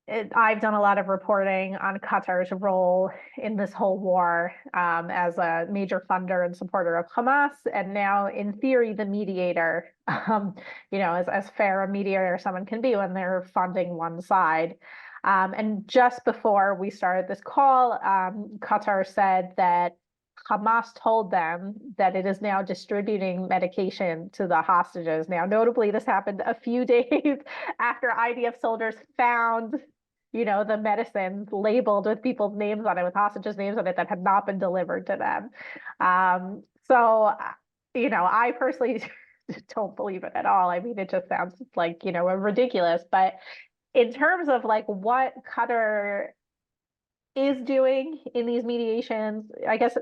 I've done a lot of reporting on Qatar's role in this whole war as a major funder and supporter of Hamas, and now, in theory, the mediator. As fair a mediator someone can be when they're funding one side. And just before we started this call, Qatar said that Hamas told them that it is now distributing medication to the hostages. Now, notably, this happened a few days after IDF soldiers found the medicines labeled with people's names on it, with hostages' names on it, that had not been delivered to them. I personally don't believe it at all. I mean, it just sounds like, ridiculous. But in terms of like what Qatar is doing in these mediations, I guess,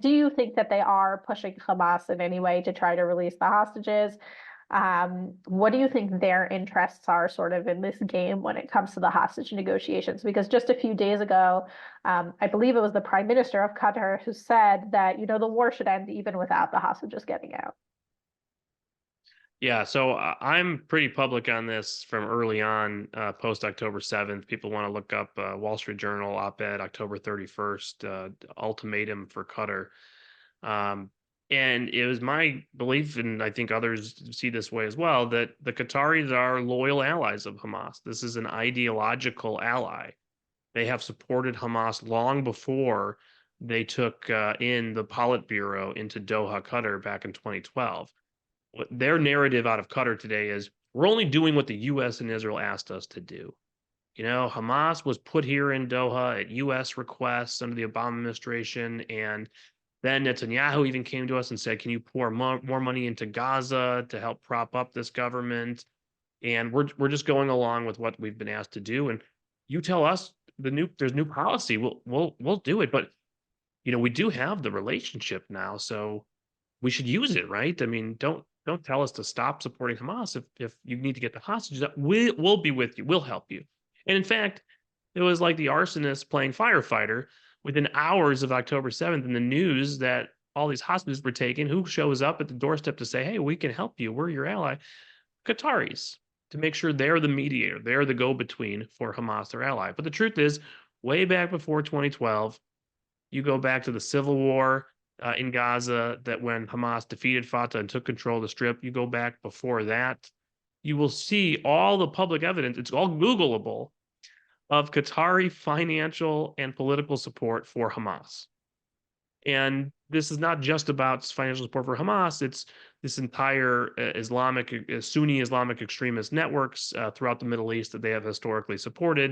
do you think that they are pushing Hamas in any way to try to release the hostages? What do you think their interests are sort of in this game when it comes to the hostage negotiations? Because just a few days ago, I believe it was the Prime Minister of Qatar who said that, the war should end even without the hostages getting out. Yeah, so I'm pretty public on this from early on, post October 7th. People want to look up Wall Street Journal op-ed October 31st, ultimatum for Qatar. Um, and it was my belief, and I think others see this way as well, that the Qataris are loyal allies of Hamas. This is an ideological ally. They have supported Hamas long before they took in the Politburo into Doha, Qatar back in 2012. Their narrative out of Qatar today is we're only doing what the U.S. and Israel asked us to do. Hamas was put here in Doha at U.S. requests under the Obama administration, and then Netanyahu even came to us and said, "Can you pour more money into Gaza to help prop up this government?" And we're just going along with what we've been asked to do. And you tell us there's new policy, we'll do it. But we do have the relationship now, so we should use it, right? I mean, don't tell us to stop supporting Hamas if you need to get the hostages out. We'll be with you. We'll help you. And in fact, it was like the arsonist playing firefighter within hours of October 7th in the news that all these hostages were taken. Who shows up at the doorstep to say, "Hey, we can help you. We're your ally"? Qataris, to make sure they're the mediator. They're the go-between for Hamas, their ally. But the truth is, way back before 2012, you go back to the civil war in Gaza, that when Hamas defeated Fatah and took control of the Strip, you go back before that, you will see all the public evidence. It's all Googleable of Qatari financial and political support for Hamas. And this is not just about financial support for Hamas. It's this entire Sunni Islamic extremist networks throughout the Middle East that they have historically supported.